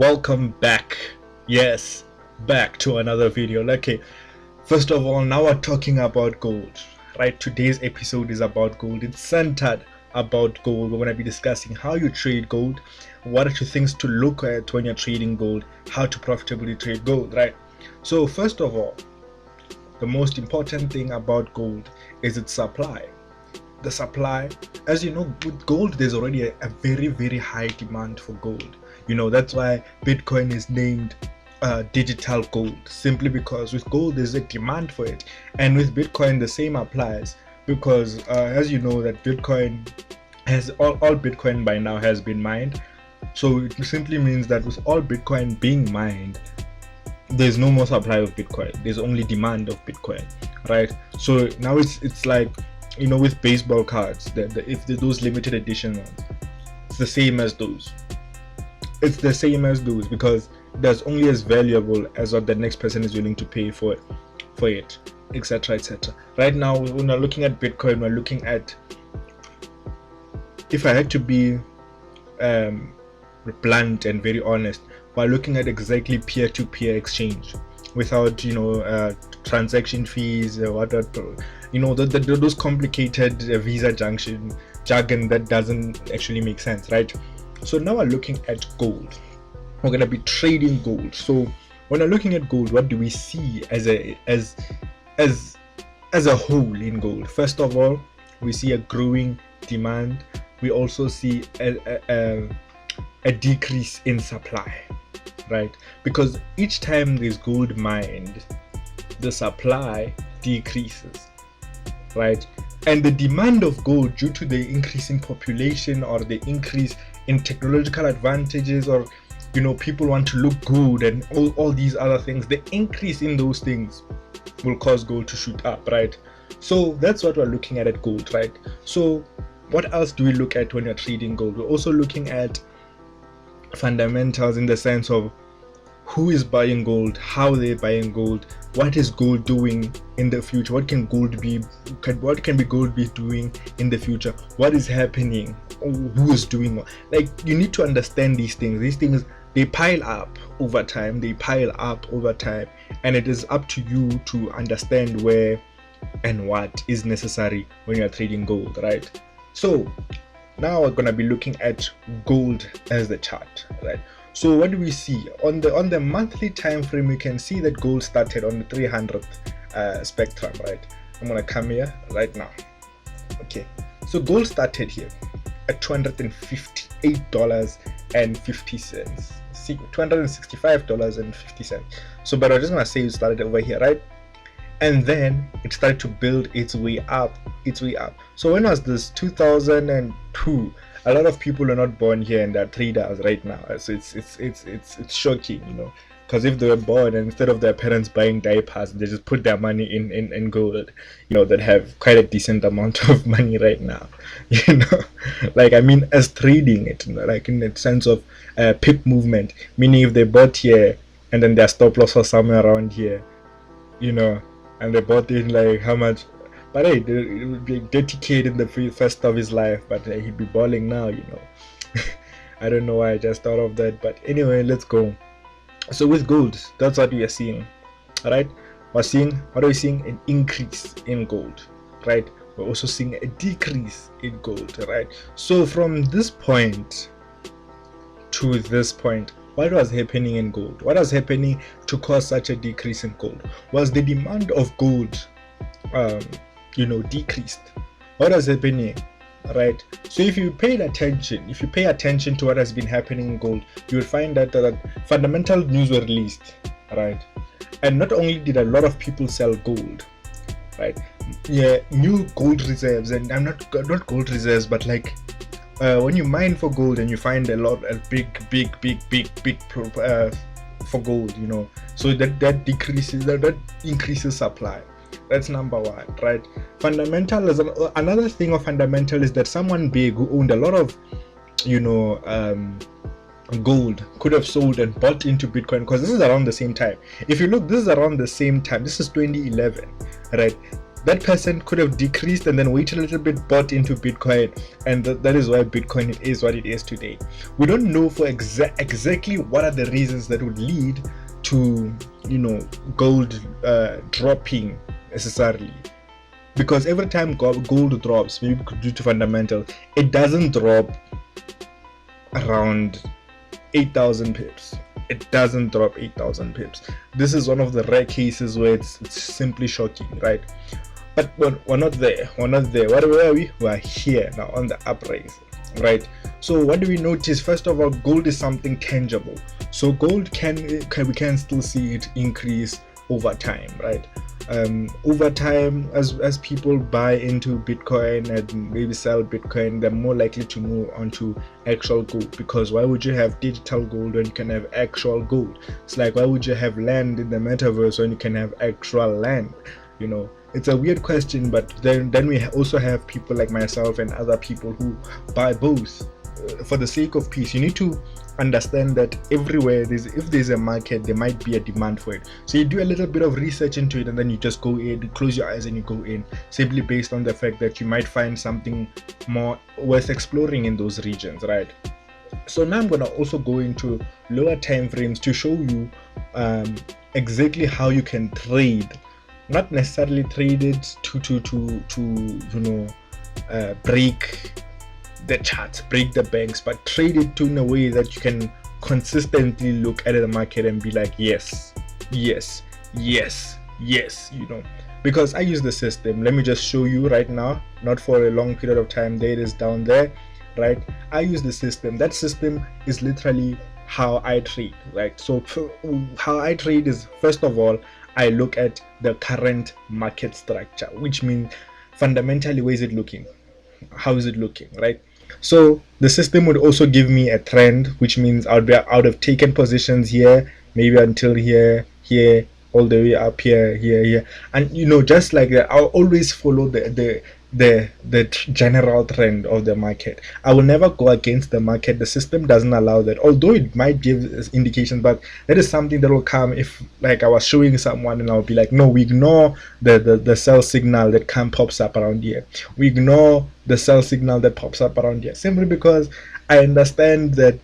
Welcome back. Yes, back to another video. Okay, first of all, now we're talking about gold, right? Today's episode is about gold. It's centered about gold. We're going to be discussing how you trade gold, what are the things to look at when you're trading gold, how to profitably trade gold, right? So, first of all, the most important thing about gold is its supply. The supply, as you know, with gold, there's already a very high demand for gold. That's why Bitcoin is named digital gold, simply because with gold there's a demand for it, and with Bitcoin the same applies, because as you know that Bitcoin has all Bitcoin by now has been mined. So it simply means that with all Bitcoin being mined, there's no more supply of Bitcoin, there's only demand of Bitcoin, right? So now it's like, with baseball cards, if those limited edition ones, it's the same as those. It's the same as those because that's only as valuable as what the next person is willing to pay for it, etc., etc. Right now, when we're looking at Bitcoin, we're looking at, if I had to be blunt and very honest, we're looking at exactly peer-to-peer exchange without transaction fees or those complicated Visa jargon that doesn't actually make sense, right? So now we're looking at gold. We're gonna be trading gold. So when we're looking at gold, what do we see as a whole in gold? First of all, we see a growing demand. We also see a decrease in supply, right? Because each time there's gold mined, the supply decreases, right? And the demand of gold, due to the increase in population or the increase in technological advantages, or people want to look good and all these other things, the increase in those things will cause gold to shoot up, right? So that's what we're looking at gold, right? So what else do we look at when you're trading gold? We're also looking at fundamentals, in the sense of who is buying gold, how they're buying gold, what is gold doing in the future, what can gold be, what can gold be doing in the future, what is happening, who is doing what. Like, you need to understand these things. They pile up over time, and it is up to you to understand where and what is necessary when you are trading gold, right? So now we're going to be looking at gold as the chart, right? So what do we see on the monthly time frame? We can see that gold started on the 300th spectrum, right? I'm gonna come here right now. Okay, so gold started here at $258.50. See, $265.50. So, but I'm just gonna say it started over here, right? And then it started to build its way up. So when was this? 2002. A lot of people are not born here and they're traders right now. So it's shocking, because if they were born and instead of their parents buying diapers, they just put their money in gold, that have quite a decent amount of money right now, like, I mean, as trading it, like in the sense of pip movement, meaning if they bought here and then their stop loss was somewhere around here, and they bought in like how much. But hey, it would be a dirty kid in the first of his life, but he'd be balling now, I don't know why I just thought of that, but anyway, let's go. So with gold, that's what we are seeing, right? What are we seeing? An increase in gold, right? We're also seeing a decrease in gold, right? So from this point to this point, what was happening in gold? What was happening to cause such a decrease in gold? Was the demand of gold decreased? What is happening, right? So if you pay attention to what has been happening in gold, you will find that fundamental news were released, right? And not only did a lot of people sell gold, right? Yeah, new gold reserves, and I'm not gold reserves, but like when you mine for gold and you find a big for gold, so that decreases, that increases supply. That's number one, right? Fundamental is another thing of fundamental is that someone big who owned a lot of, gold could have sold and bought into Bitcoin, because this is around the same time. If you look, this is around the same time. This is 2011, right? that person could have decreased and then waited a little bit, bought into Bitcoin, and that is why Bitcoin is what it is today. We don't know for exactly what are the reasons that would lead to, you know, gold dropping necessarily, because every time gold drops, maybe due to fundamental, it doesn't drop around 8,000 pips. It doesn't drop 8,000 pips. This is one of the rare cases where it's simply shocking, right? But we're not there. We're not there. Where are we? We're here now on the upraise, right? So what do we notice? First of all, gold is something tangible. So gold we can still see it increase over time, right? Over time, as people buy into Bitcoin and maybe sell Bitcoin, they're more likely to move on to actual gold, because why would you have digital gold when you can have actual gold? It's like, why would you have land in the metaverse when you can have actual land? You know, it's a weird question, but then we also have people like myself and other people who buy both. For the sake of peace, you need to understand that everywhere if there's a market, there might be a demand for it. So you do a little bit of research into it, and then you just go in, close your eyes and you go in, simply based on the fact that you might find something more worth exploring in those regions, right? So now I'm gonna also go into lower time frames to show you exactly how you can trade, not necessarily trade it to break the charts, break the banks, but trade it in a way that you can consistently look at the market and be like, yes, yes, yes, yes, you know. Because I use the system. Let me just show you right now, not for a long period of time. There it is down there, right? I use the system. That system is literally how I trade, right? So how I trade is, first of all, I look at the current market structure, which means fundamentally, where is it looking? How is it looking, right? So the system would also give me a trend, which means I would have taken positions here, maybe until here, all the way up here, and you know, just like that, I'll always follow the general trend of the market. I will never go against the market. The system doesn't allow that, although it might give indications, but that is something that will come if, like, I was showing someone and I'll be like, no, we ignore the sell signal that pops up around here. We ignore the sell signal that pops up around here, simply because I understand that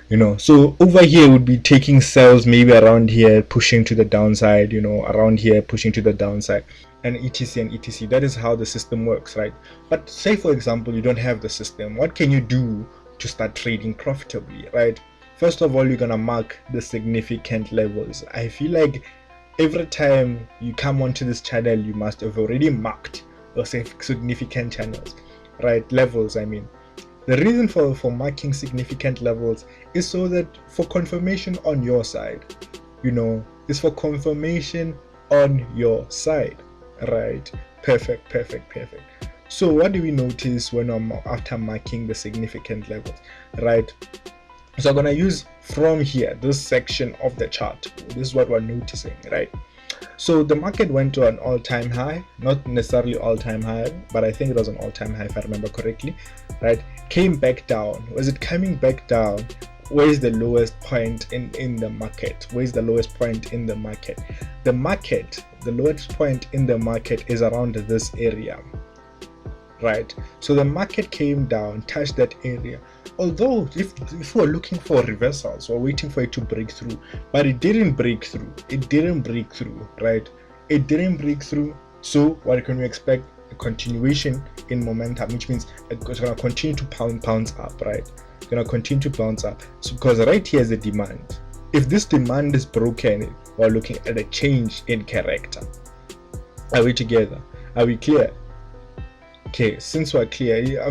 you know, so over here would be taking sells maybe around here, pushing to the downside, you know, around here pushing to the downside, and etc and etc. That is how the system works, right? But say for example you don't have the system, what can you do to start trading profitably, right? First of all, you're gonna mark the significant levels. I feel like every time you come onto this channel, you must have already marked those significant channels, right? Levels, I mean. The reason for marking significant levels is so that for confirmation on your side, you know, is for confirmation on your side, right? Perfect. So what do we notice when I'm after marking the significant levels, right? So I'm gonna use from here, this section of the chart. This is what we're noticing, right? So the market went to an all-time high, not necessarily all-time high, but I think it was an all-time high if I remember correctly, right? Came back down. Was it coming back down? Where is the lowest point in the market? Where is the lowest point in the market? The lowest point in the market is around this area, right? So the market came down, touched that area. Although if we're looking for reversals or waiting for it to break through, but it didn't break through, right? It didn't break through. So what can we expect? A continuation in momentum, which means it's going to continue to bounce up, right? It's going to continue to bounce up. So because right here is the demand. If this demand is broken, we're looking at a change in character. Are we together? Are we clear? Okay, since we're clear,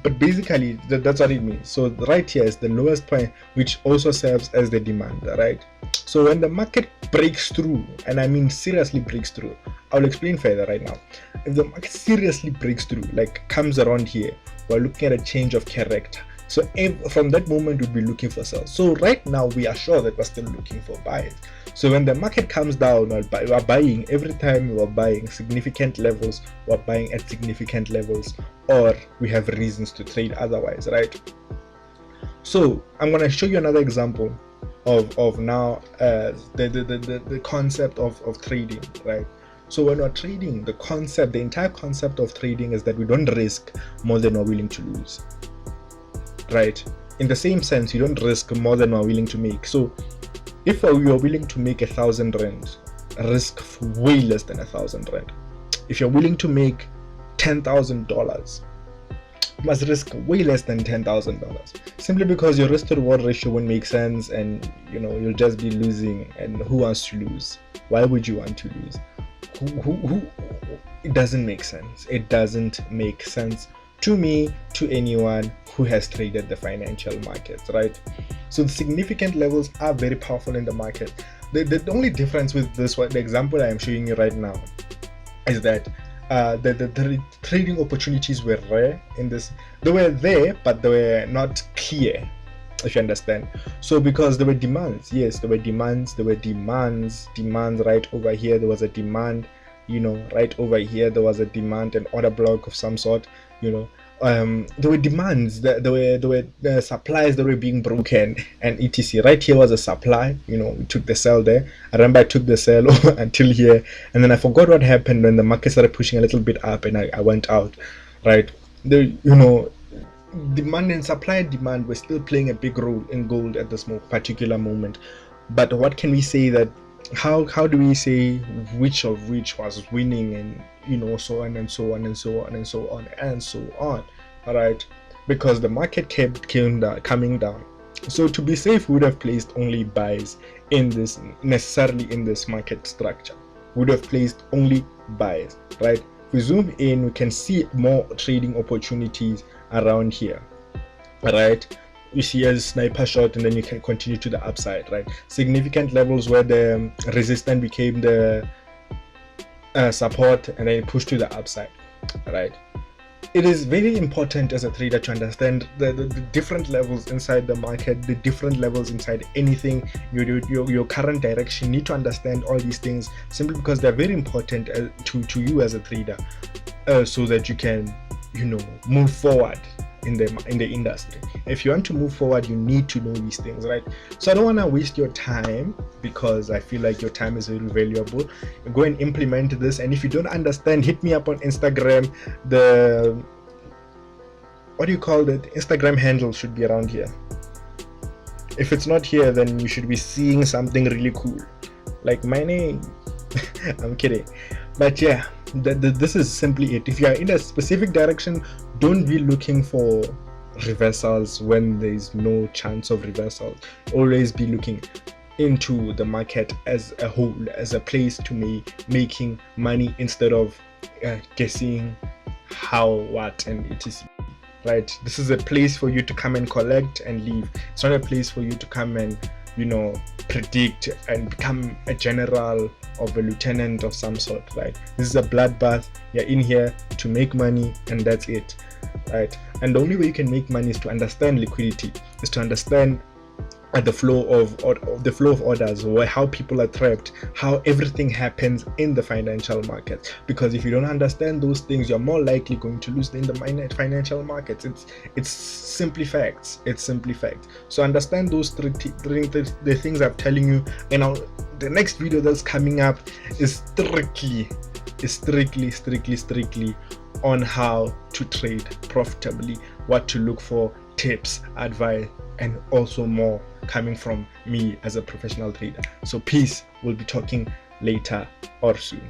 but basically that's what it means. So right here is the lowest point, which also serves as the demand, right? So when the market breaks through, and I mean seriously breaks through, I'll explain further right now. If the market seriously breaks through, like comes around here, we're looking at a change of character. So from that moment, we'll be looking for sales. So right now, we are sure that we're still looking for buyers. So when the market comes down, we're buying. Every time we're buying significant levels, we're buying at significant levels, or we have reasons to trade otherwise, right? So I'm going to show you another example of now the concept of trading, right? So when we're trading, the entire concept of trading is that we don't risk more than we're willing to lose, right? In the same sense, you don't risk more than we're willing to make. So if you are willing to make 1,000 rand, risk way less than 1,000 rand. If you're willing to make $10,000, must risk way less than $10,000, simply because your risk to reward ratio won't make sense, and you'll just be losing. And who wants to lose? Why would you want to lose? Who It doesn't make sense. It doesn't make sense to me, to anyone who has traded the financial markets, right? So the significant levels are very powerful in the market. The only difference with this one, the example I am showing you right now, is that the trading opportunities were rare in this. They were there, but they were not clear, if you understand. So because there were demands, yes, there were demands right over here. There was a demand, right over here. There was a demand, an order block of some sort, there were demands, there were supplies that were being broken, and etc. Right here was a supply. We took the sell there. I remember I took the sell until here, and then I forgot what happened when the market started pushing a little bit up, and I went out, right? Demand and supply and demand were still playing a big role in gold at this particular moment. But what can we say that how do we say which of which was winning, and so on and so on and so on and so on and so on, all right? Because the market kept coming down. So to be safe, we would have placed only buys in this market structure. We would have placed only buys, right? If we zoom in, we can see more trading opportunities around here, right? You see a sniper shot, and then you can continue to the upside, right? Significant levels where the resistance became the support, and then push to the upside, right? It is very important as a trader to understand the different levels inside the market, the different levels inside anything, your current direction. You need to understand all these things, simply because they're very important to you as a trader, so that you can move forward in the industry. If you want to move forward, you need to know these things, right? So I don't want to waste your time, because I feel like your time is very valuable. Go and implement this, and if you don't understand, hit me up on Instagram. The Instagram handle should be around here. If it's not here, then you should be seeing something really cool, like my name. I'm kidding, but yeah, this is simply it. If you are in a specific direction, don't be looking for reversals when there is no chance of reversal. Always be looking into the market as a whole, as a place to making money, instead of guessing how, what, and etc. Right? This is a place for you to come and collect and leave. It's not a place for you to come and predict and become a general of a lieutenant of some sort, right? This is a bloodbath. You're in here to make money, and that's it, right? And the only way you can make money is to understand liquidity, is to understand the flow of orders, how people are trapped, how everything happens in the financial market. Because if you don't understand those things, you're more likely going to lose in the financial markets. It's simply facts. So understand those the things I'm telling you. And now the next video that's coming up is strictly on how to trade profitably, what to look for, tips, advice, and also more coming from me as a professional trader. So peace. We'll be talking later or soon.